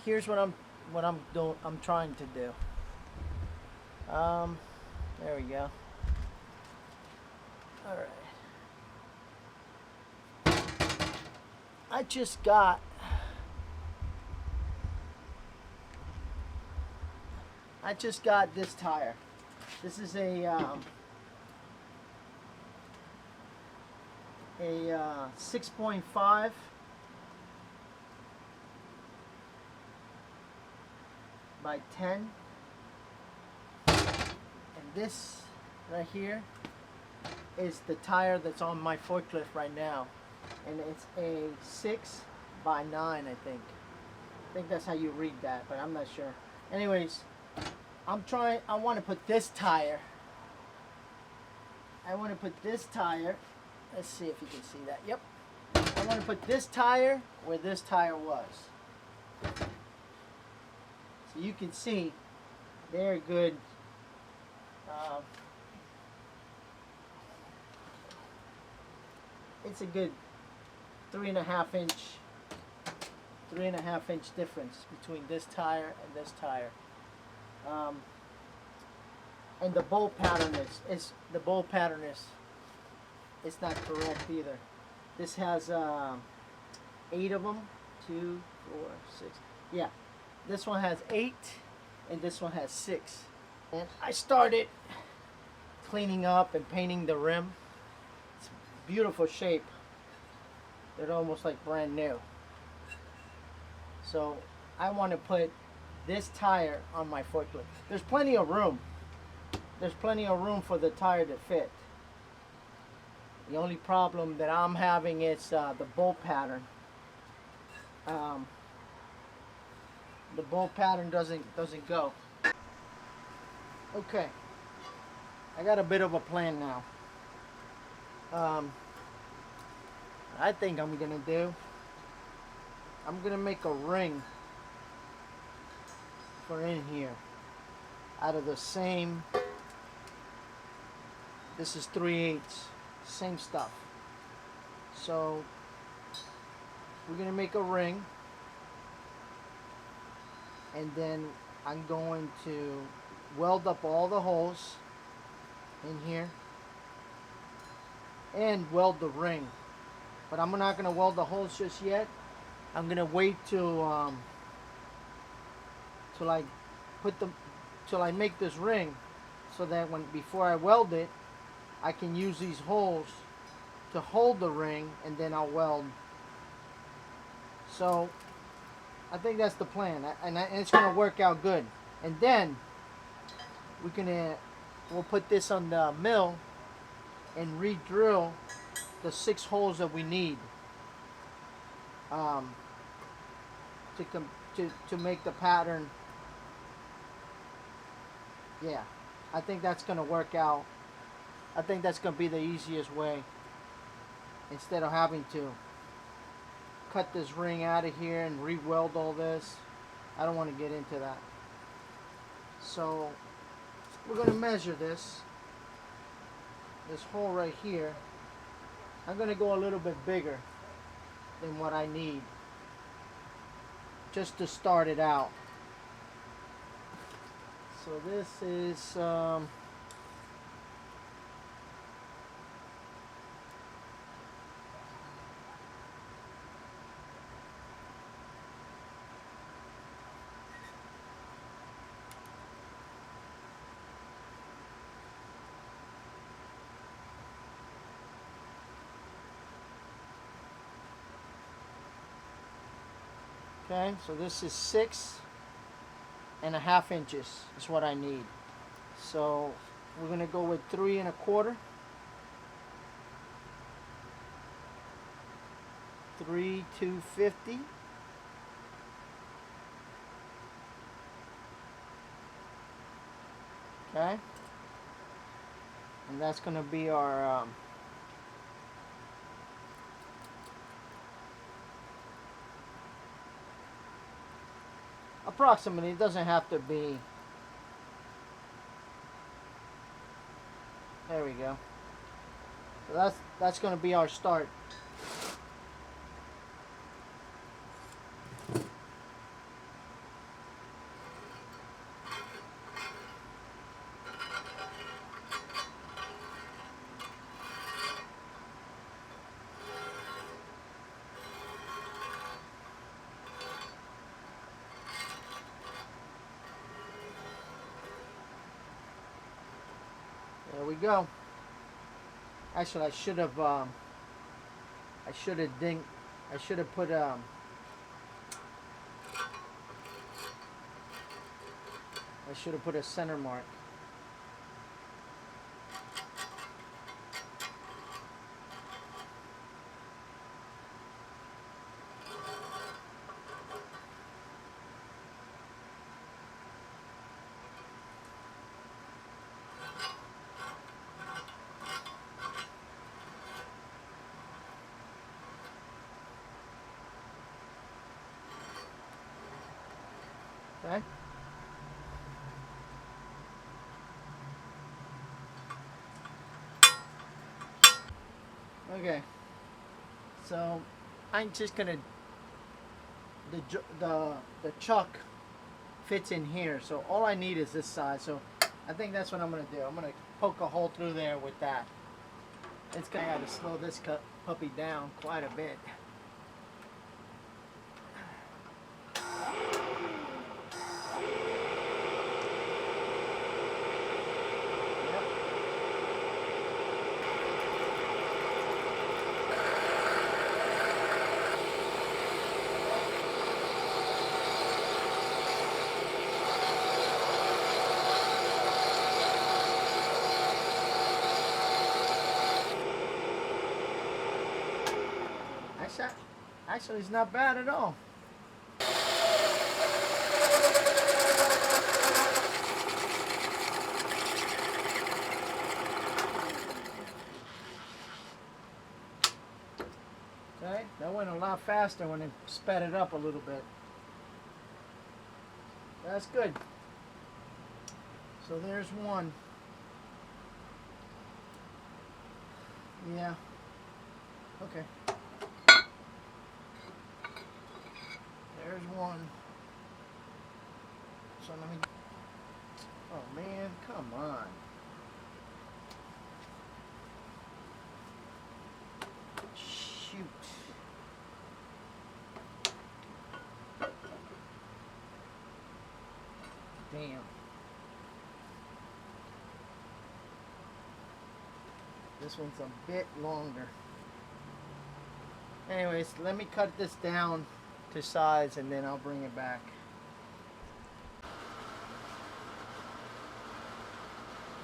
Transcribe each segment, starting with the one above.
here's what I'm doing. I'm trying to do. There we go. All right. I just got this tire. This is a 6.5 by 10, and this right here is the tire that's on my forklift right now, and it's a 6 by 9, I think that's how you read that, but I'm not sure. Anyways, I want to put this tire. Let's see if you can see that. Yep. I want to put this tire where this tire was. So you can see they're good. It's a good 3.5 inch difference between this tire and this tire. And the bolt pattern is it's not correct either. This has 8 of them. 2, 4, 6. Yeah, this one has 8, and this one has 6. And I started cleaning up and painting the rim. It's beautiful shape. They're almost like brand new. So I want to put this tire on my forklift. There's plenty of room. There's plenty of room for the tire to fit. The only problem that I'm having is the bolt pattern. The bolt pattern doesn't go. Okay, I got a bit of a plan now. I think I'm gonna make a ring for in here out of the same. This is 3/8, same stuff. So we're gonna make a ring, and then I'm going to weld up all the holes in here and weld the ring. But I'm not gonna weld the holes just yet. I'm gonna wait till I make this ring, so that before I weld it, I can use these holes to hold the ring, and then I'll weld. So I think that's the plan, and it's gonna work out good. And then we'll put this on the mill and re-drill the 6 holes that we need to make the pattern. Yeah, I think that's gonna work out. I think that's gonna be the easiest way, instead of having to cut this ring out of here and re-weld all this. I don't want to get into that. So we're gonna measure this hole right here. I'm gonna go a little bit bigger than what I need, just to start it out. So this is okay, so this is 6.5 inches is what I need. So we're gonna go with 3 1/4, 3 250, okay, and that's gonna be our approximately. It doesn't have to be. There we go. So that's going to be our start. go. Actually, I should have put a center mark. Okay. Okay. So I'm just gonna the chuck fits in here, so all I need is this side. So I think that's what I'm gonna do. I'm gonna poke a hole through there with that. It's gonna have to slow this puppy down quite a bit. Actually, it's not bad at all. Okay, that went a lot faster when it sped it up a little bit. That's good. So there's one. Yeah. Okay. There's one. So let me. Oh man, come on. Shoot. Damn. This one's a bit longer. Anyways, let me cut this down to size and then I'll bring it back.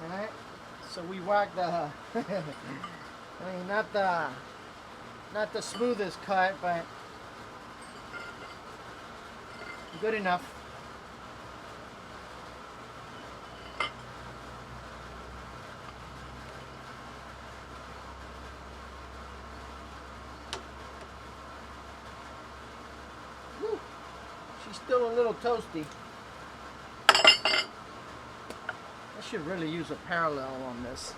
Alright, so we whacked the, I mean not the smoothest cut, but good enough. Whew. She's still a little toasty. I should really use a parallel on this.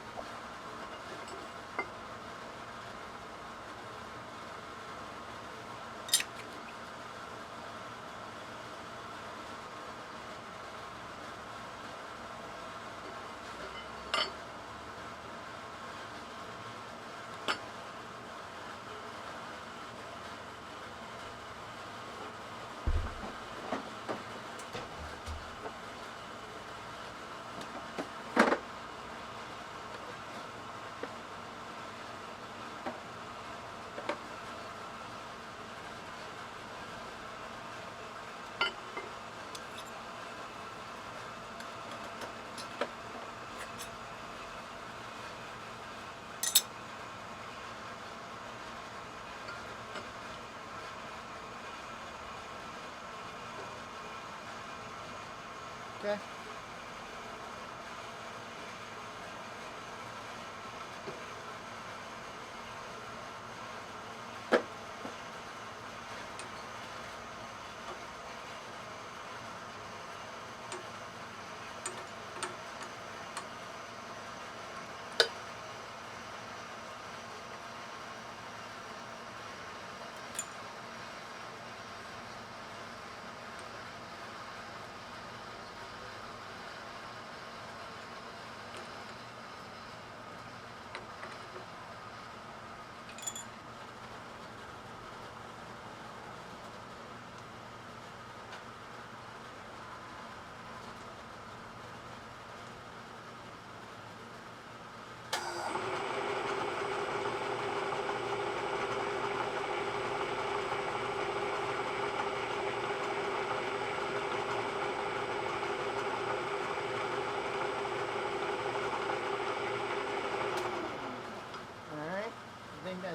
Okay.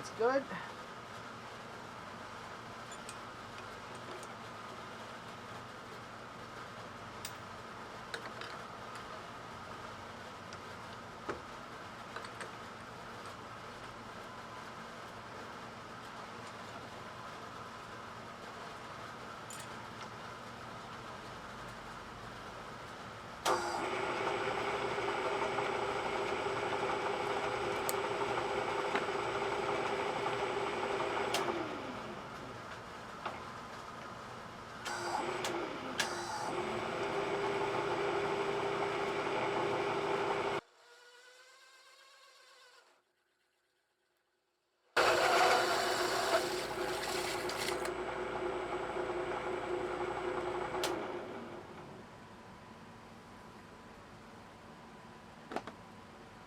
that's good.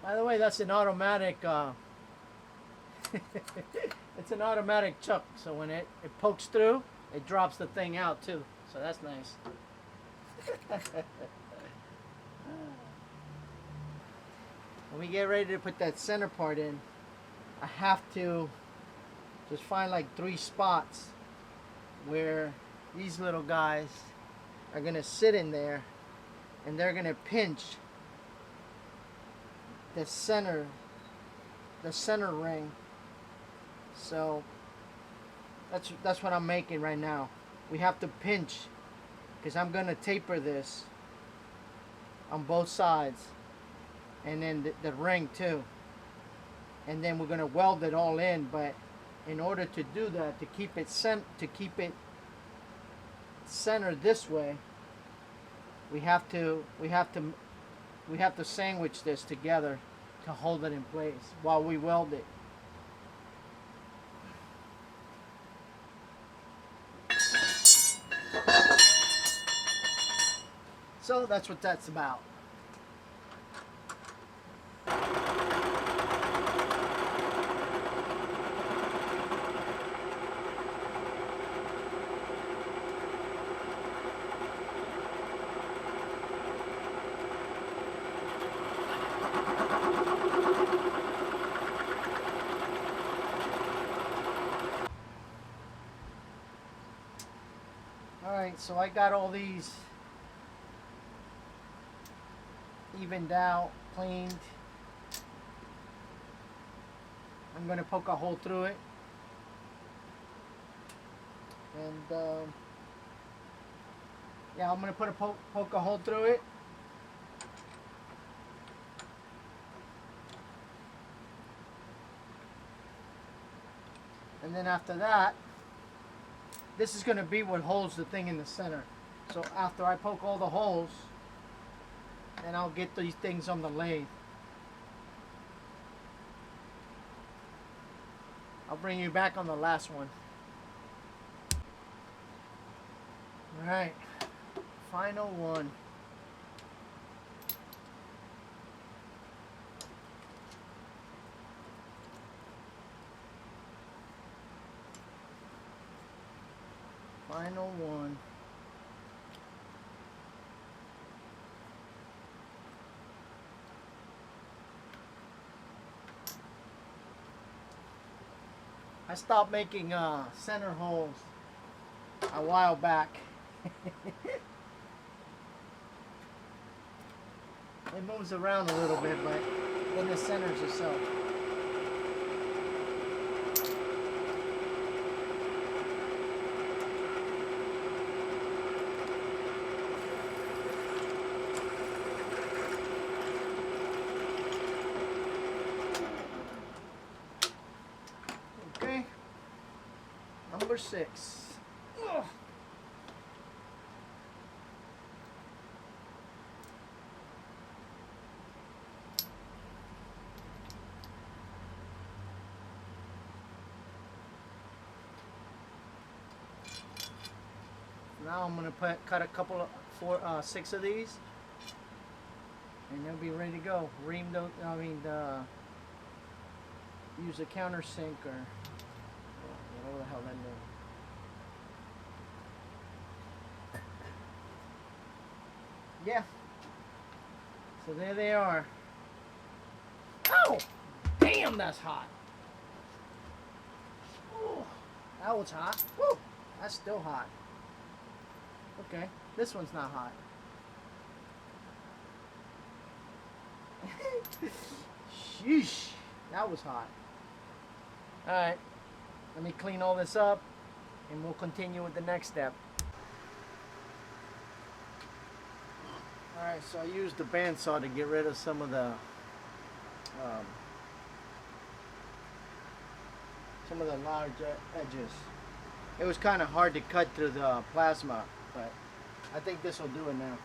By the way, that's an automatic, it's an automatic chuck, so when it pokes through, it drops the thing out too. So that's nice. When we get ready to put that center part in, I have to just find like 3 spots where these little guys are gonna sit in there, and they're gonna pinch the center ring. So that's what I'm making right now. We have to pinch, because I'm gonna taper this on both sides, and then the ring too, and then we're gonna weld it all in. But in order to do that, to keep it centered this way, we have to sandwich this together to hold it in place while we weld it. So that's what that's about. Alright, so I got all these evened out, cleaned. I'm going to poke a hole through it. And yeah, I'm going to put poke a hole through it. And then after that, this is going to be what holds the thing in the center. So after I poke all the holes, then I'll get these things on the lathe. I'll bring you back on the last one. Alright, final one. Final one. I stopped making center holes a while back. It moves around a little bit, but then it centers itself. Okay, number 6. Ugh. Now I'm going to cut a couple of 6 of these, and they'll be ready to go. Use a countersink or whatever the hell that is. Yeah. So there they are. Oh! Damn, that's hot. That was hot. Woo! That's still hot. Okay, this one's not hot. Sheesh, that was hot. Alright, let me clean all this up and we'll continue with the next step. Alright, so I used the bandsaw to get rid of some of the large edges. It was kind of hard to cut through the plasma, but I think this will do it now.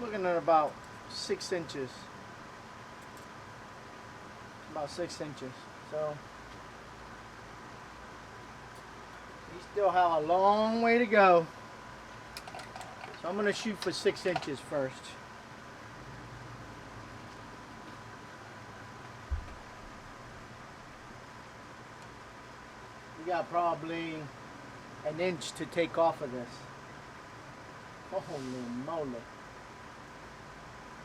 Looking at about 6 inches. About 6 inches. So you still have a long way to go. So I'm going to shoot for 6 inches first. We got probably an inch to take off of this. Holy moly.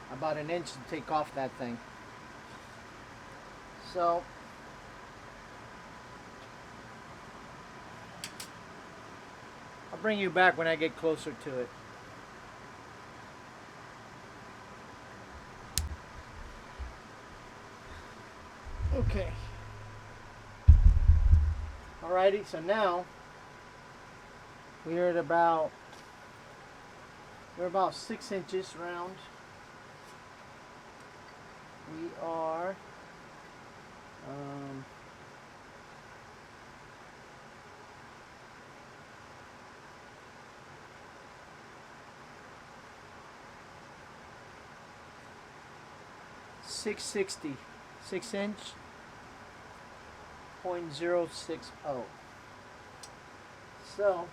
About an inch to take off that thing. So I'll bring you back when I get closer to it. Okay. Alrighty, so now we're about 6 inches round. We are 660, 6 inch, 0.060. So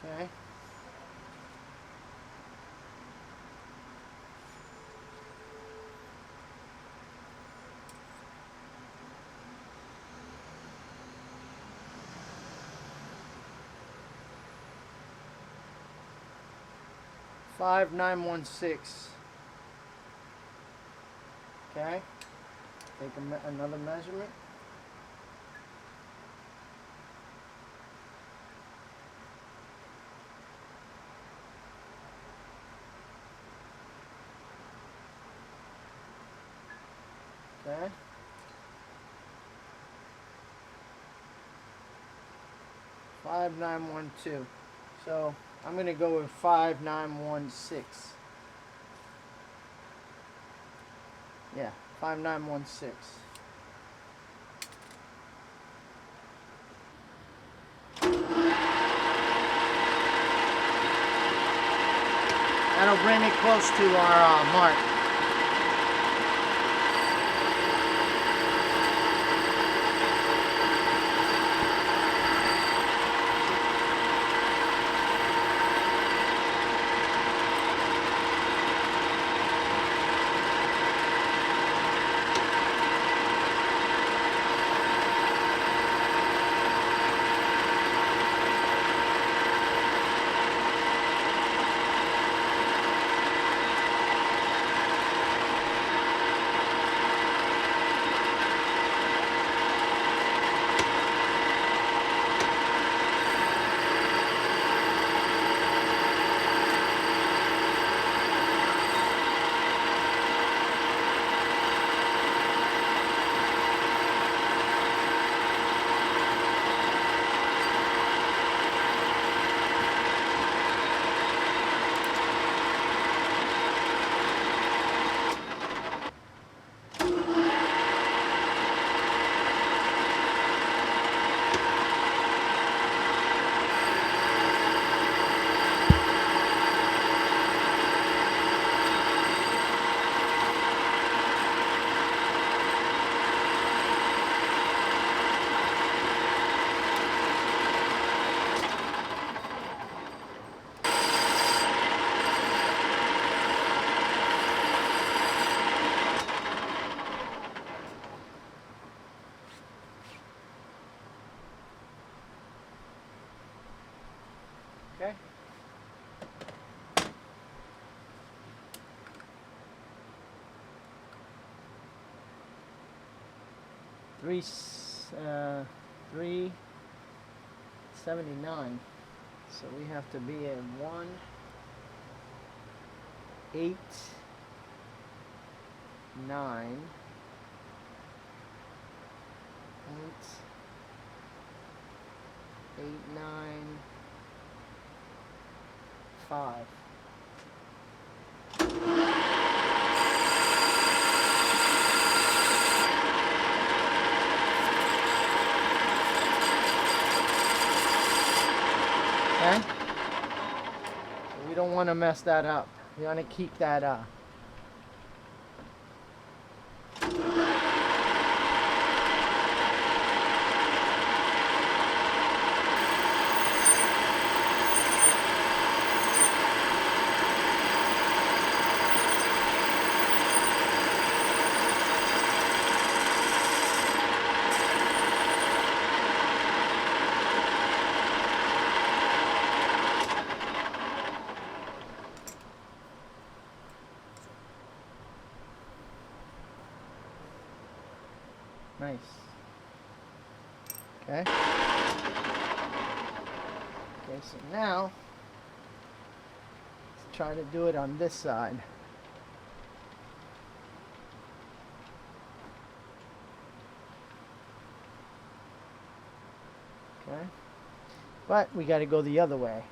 okay. Five 916. Okay. Take another measurement. Okay. Five 912. So I'm going to go with 5916. Yeah, 5916. That'll bring it close to our mark. Okay. Three 79. So we have to be at 189. 895. Okay? So we don't want to mess that up. We want to keep that nice. Okay. Okay, so now let's try to do it on this side. Okay. But we got to go the other way.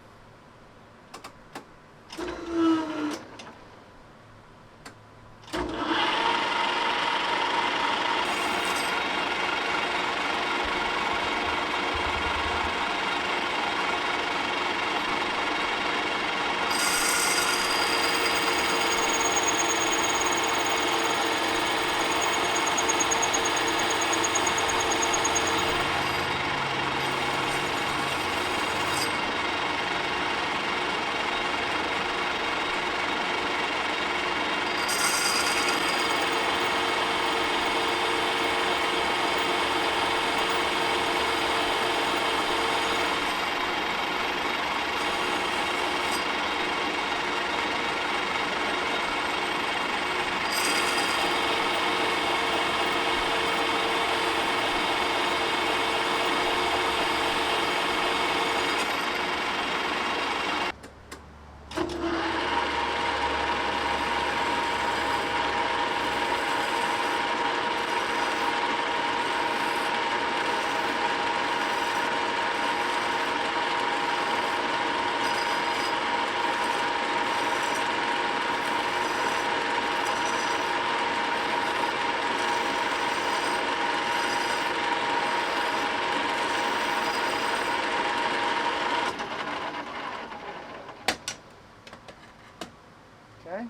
Okay.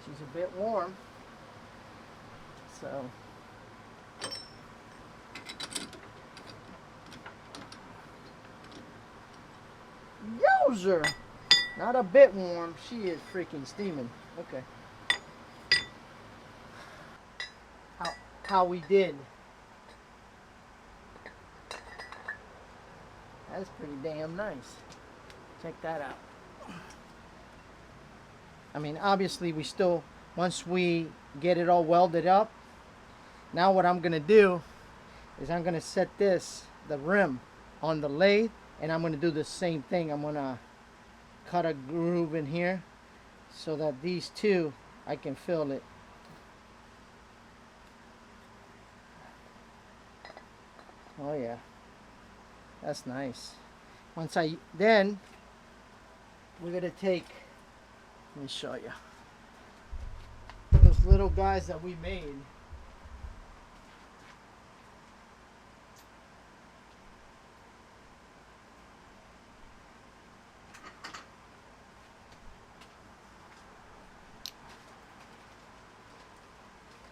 She's a bit warm. So Yowzer! Not a bit warm. She is freaking steaming. Okay. How we did. That's pretty damn nice. Check that out. I mean, obviously we still, once we get it all welded up, now what I'm gonna do is I'm gonna set the rim on the lathe, and I'm gonna do the same thing. I'm gonna cut a groove in here so that these two, I can fill it. Oh yeah, that's nice. Then we're gonna take, let me show you, those little guys that we made.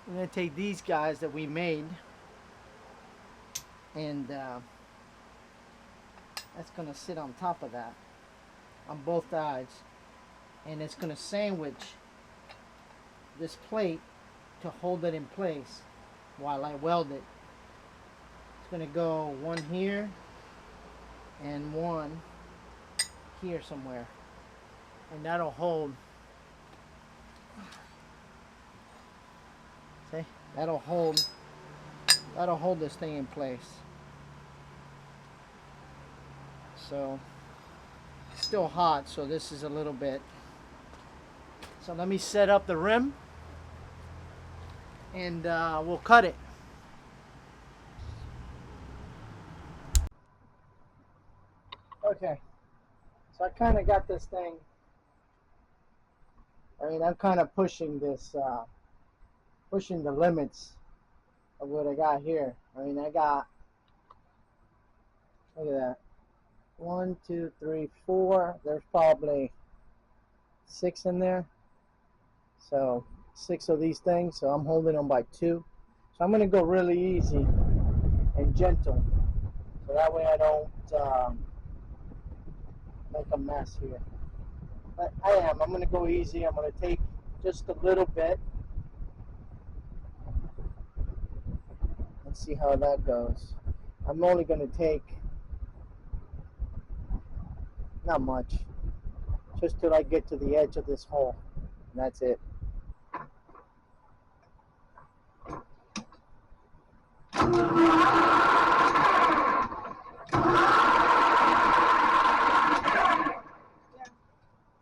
I'm going to take these guys that we made, and that's going to sit on top of that on both sides, and it's going to sandwich this plate to hold it in place while I weld it. It's going to go one here and one here somewhere, and that'll hold. See, that'll hold this thing in place. So it's still hot, so this is a little bit. So let me set up the rim, and we'll cut it. Okay, so I kind of got this thing. I mean, I'm kind of pushing this, pushing the limits of what I got here. I mean, I got, look at that, 1, 2, 3, 4. There's probably 6 in there. So 6 of these things. So I'm holding them by 2. So I'm going to go really easy and gentle, so that way I don't make a mess here. But I'm going to go easy. I'm going to take just a little bit. Let's see how that goes. I'm only going to take not much, just till I get to the edge of this hole, and that's it. As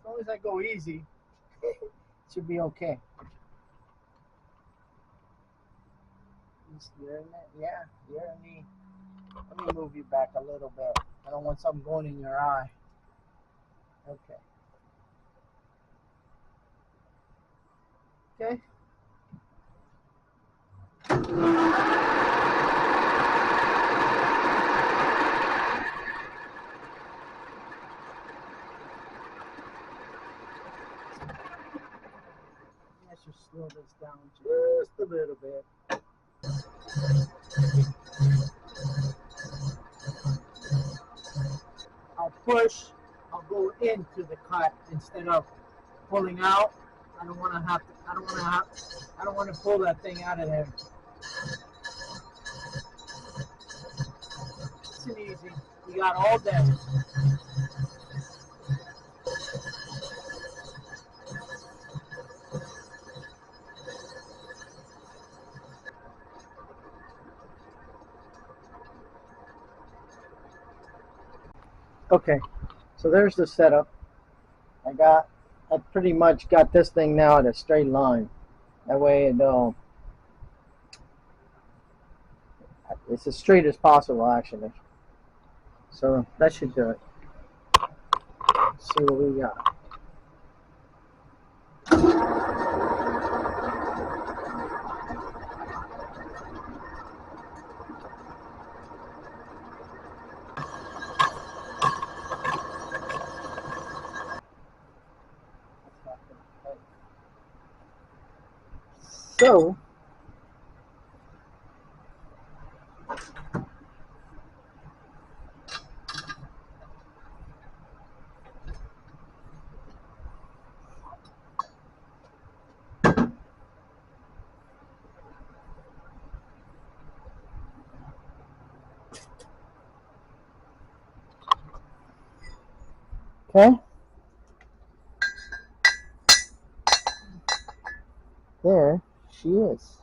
long as I go easy, it should be okay. You're in it? Yeah, you're in me. Let me move you back a little bit. I don't want something going in your eye. Okay. Okay. Let's just slow this down just a little bit. I'll push, I'll go into the cut instead of pulling out. I don't want to pull that thing out of there. It's an easy. You got all day. Okay, so there's the setup. I pretty much got this thing now at a straight line. That way it's as straight as possible, actually. So that should do it. Let's see what we got. So okay. There she is.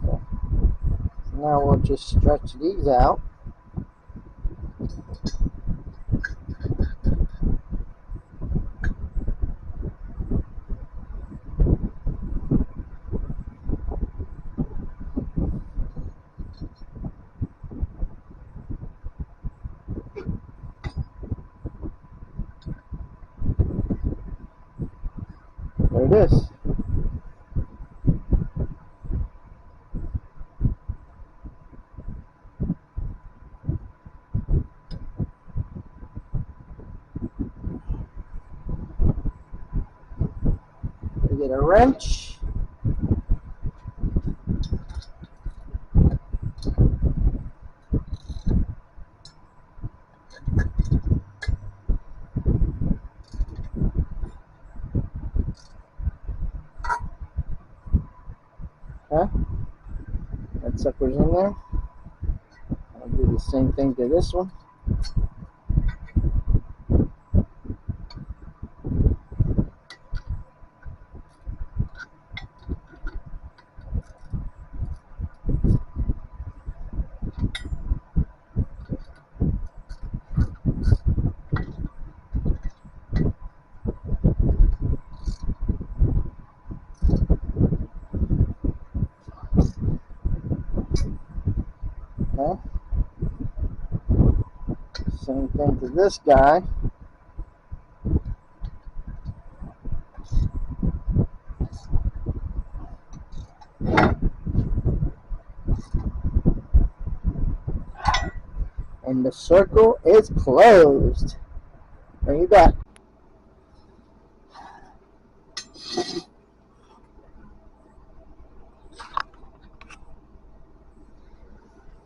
Okay. So now we'll just stretch these out. There it is. We get a wrench. Okay. That sucker's in there. the same thing to this one. Okay. Same thing to this guy. And the circle is closed. Bring it back.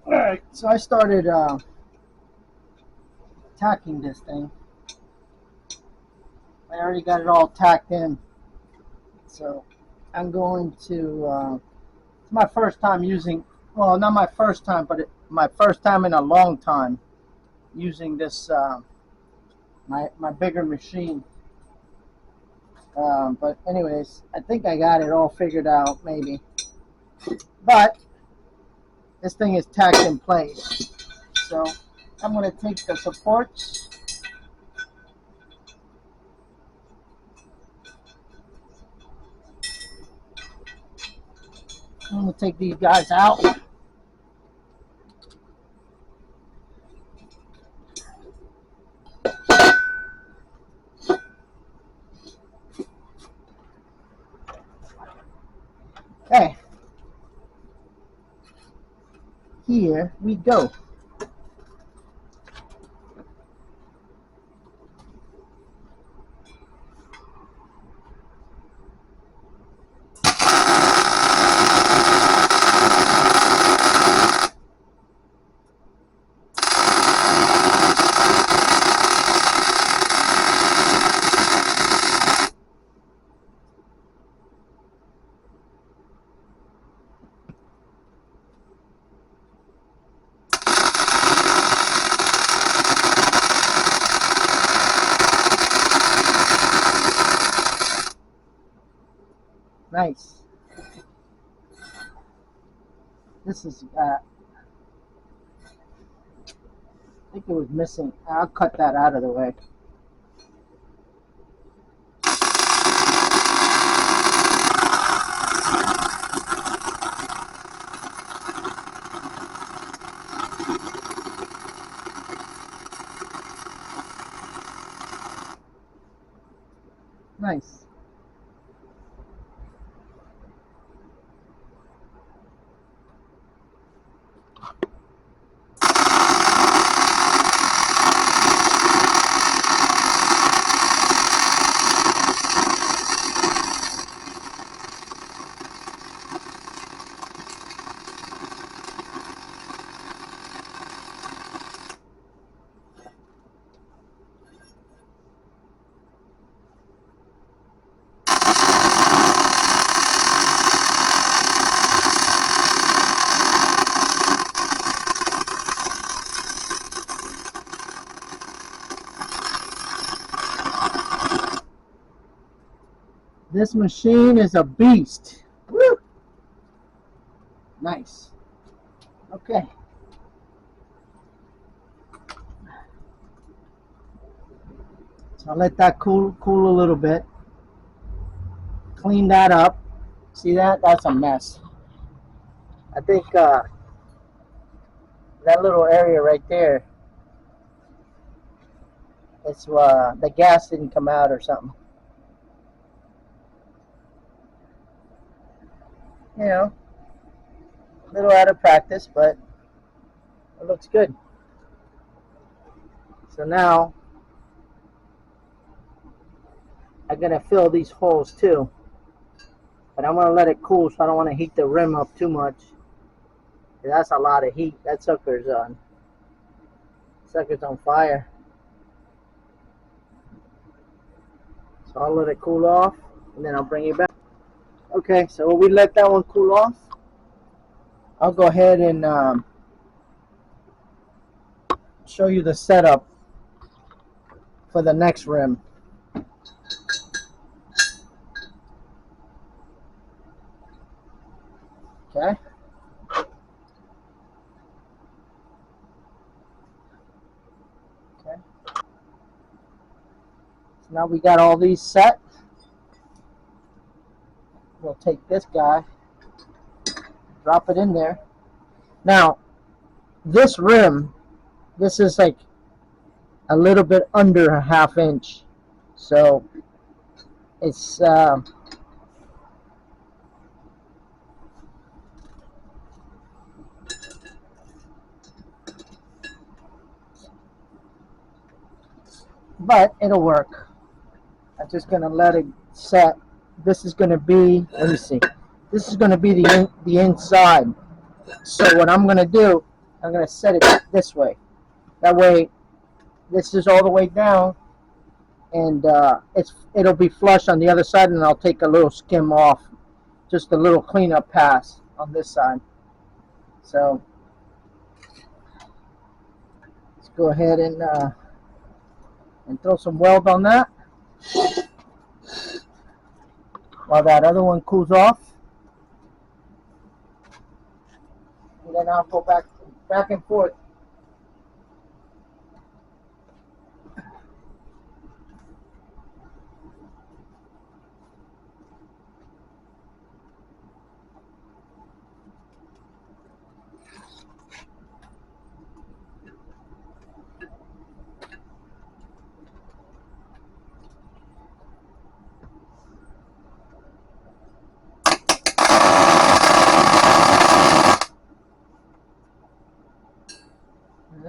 Alright, so I started tacking this thing. I already got it all tacked in. So I'm going to, it's my first time using, well, not my first time, but my first time in a long time using this, my bigger machine. But anyways, I think I got it all figured out, maybe. But this thing is tacked in place. So I'm going to take the supports. I'm going to take these guys out. Okay. Here we go. Nice. This is, I think it was missing. I'll cut that out of the way. Nice. This machine is a beast. Woo! Nice. Okay. So I'll let that cool a little bit. Clean that up. See that? That's a mess. I think that little area right there, it's the gas didn't come out or something. You know, a little out of practice, but it looks good. So now I'm gonna fill these holes too, but I'm gonna let it cool, so I don't want to heat the rim up too much. That's a lot of heat. That sucker's on fire. So I'll let it cool off, and then I'll bring it back. Okay, so we let that one cool off. I'll go ahead and show you the setup for the next rim. Okay. Okay. So now we got all these set. We'll take this guy, drop it in there. Now, this rim, this is like a little bit under a ½ inch. So it's but it'll work. I'm just gonna let it set. This is gonna be, let me see. This is gonna be the inside. So what I'm gonna do, I'm gonna set it this way. That way, this is all the way down, and it'll be flush on the other side, and I'll take a little skim off, just a little cleanup pass on this side. So let's go ahead and throw some weld on that while that other one cools off, and then I'll go back and forth.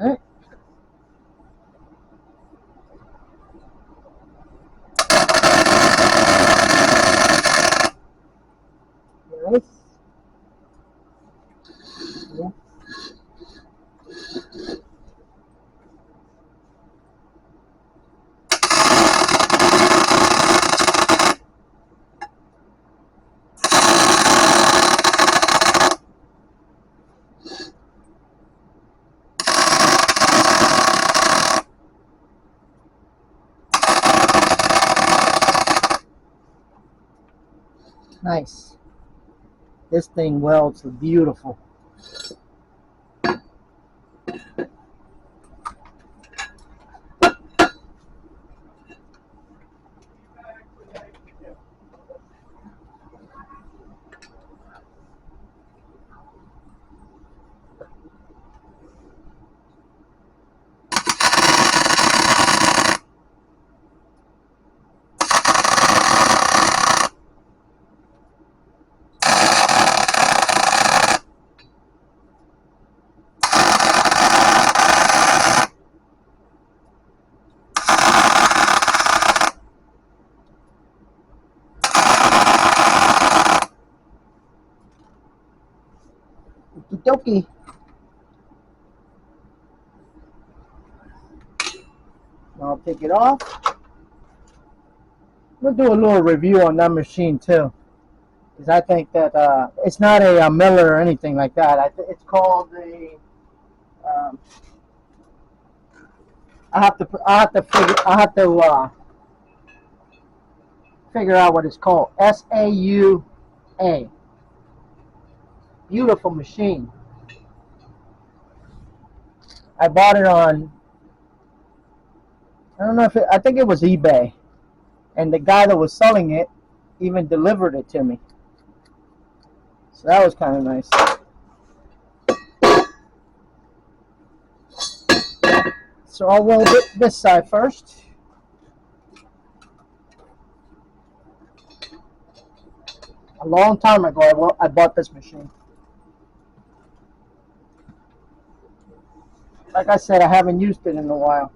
All right. Nice. Yeah. Nice. This thing welds beautiful. Okie dokie. I'll take it off. We'll do a little review on that machine too, because I think that it's not a Miller or anything like that. It's called a. Um, I have to figure out what it's called. SAUA. Beautiful machine. I bought it on. I don't know if I think it was eBay, and the guy that was selling it even delivered it to me. So that was kind of nice. So I'll weld it this side first. A long time ago, I bought this machine. Like I said, I haven't used it in a while.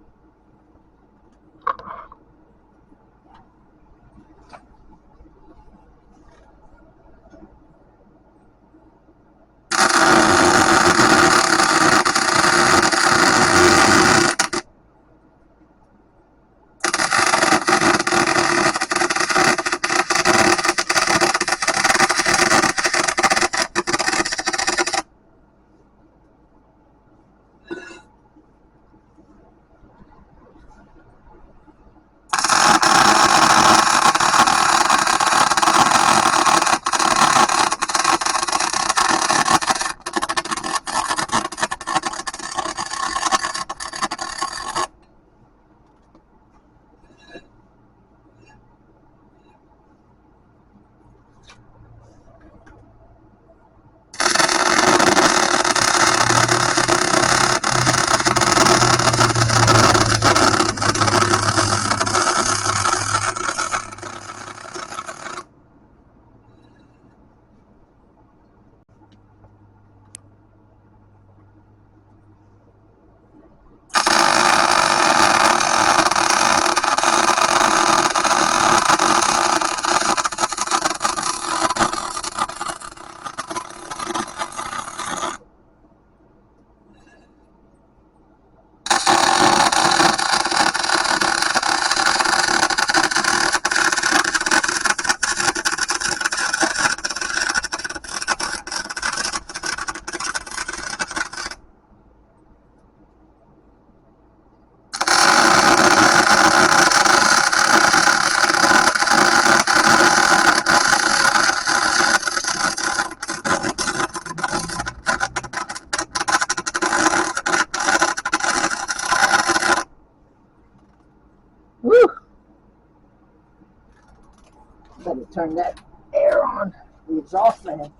turn that air on, the exhaust fan.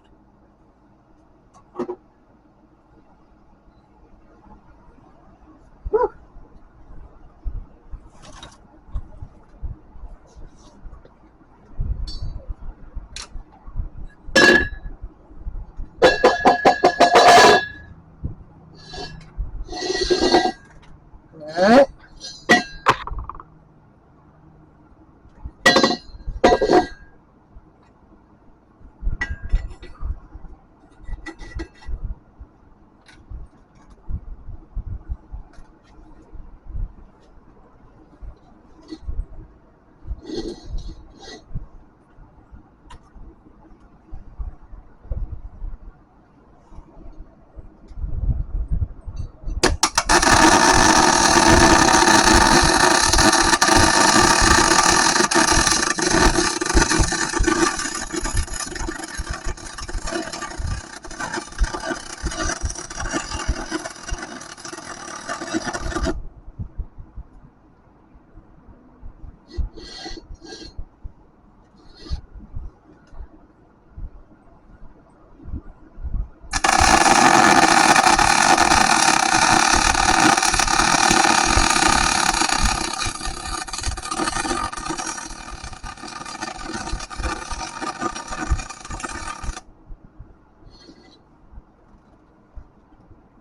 Whew. All right.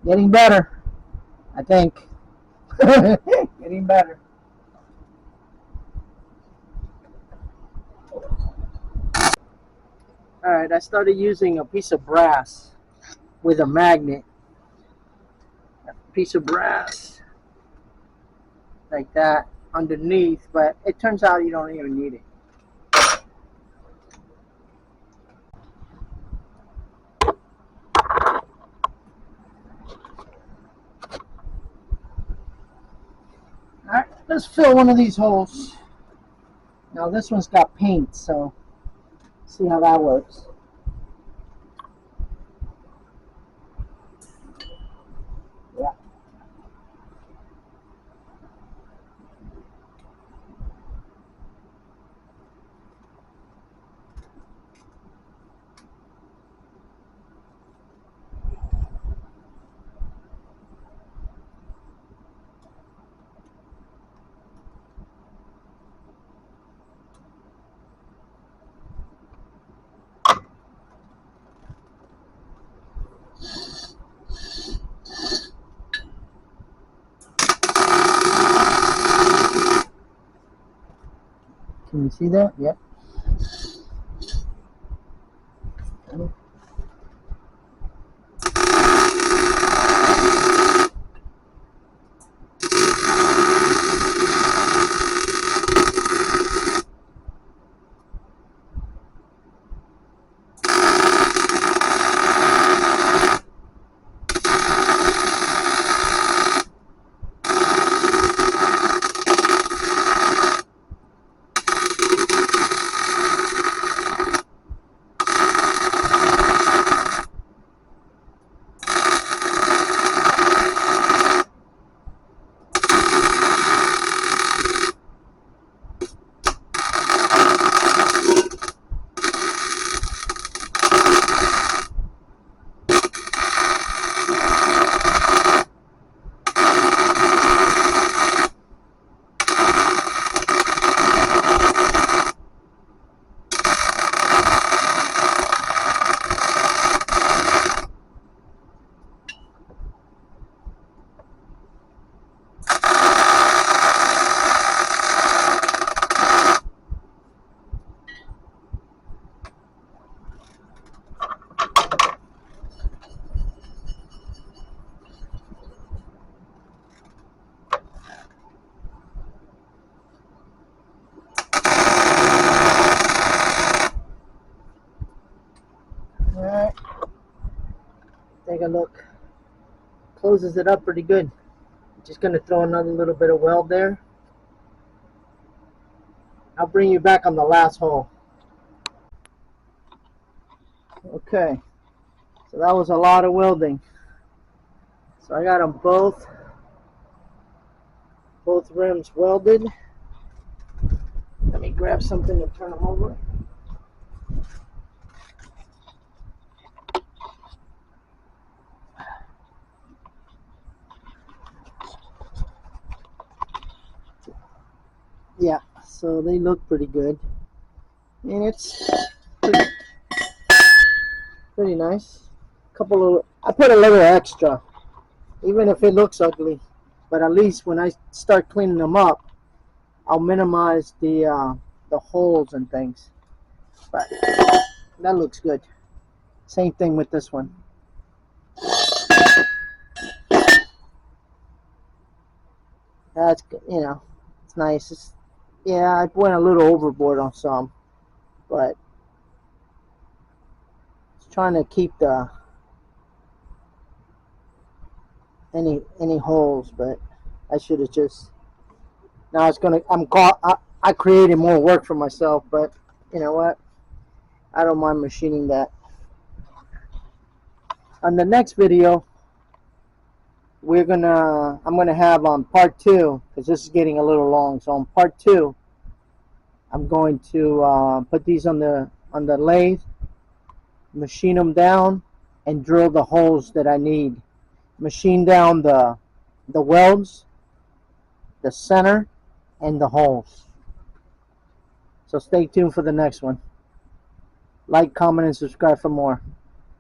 Getting better, I think. Getting better. Alright, I started using a piece of brass with a magnet. A piece of brass like that underneath, but it turns out you don't even need it. Alright, let's fill one of these holes. Now this one's got paint, so see how that works. Yeah. Can you see that? Yep. Alright. Take a look. Closes it up pretty good. Just going to throw another little bit of weld there. I'll bring you back on the last hole. Okay, so that was a lot of welding. So I got them both rims welded. Let me grab something to turn them over. so they look pretty good, and it's pretty, pretty nice. Couple of, I put a little extra, even if it looks ugly, but at least when I start cleaning them up, I'll minimize the holes and things. But that looks good. Same thing with this one. That's good, you know, it's nice. Yeah, I went a little overboard on some, but it's trying to keep the any holes. But I should have just. Now it's gonna. I created more work for myself, but you know what? I don't mind machining that. On the next video, I'm gonna have on part 2, because this is getting a little long. So on part 2, I'm going to put these on the lathe, machine them down, and drill the holes that I need. Machine down the welds, the center, and the holes. So stay tuned for the next one. Like, comment, and subscribe for more.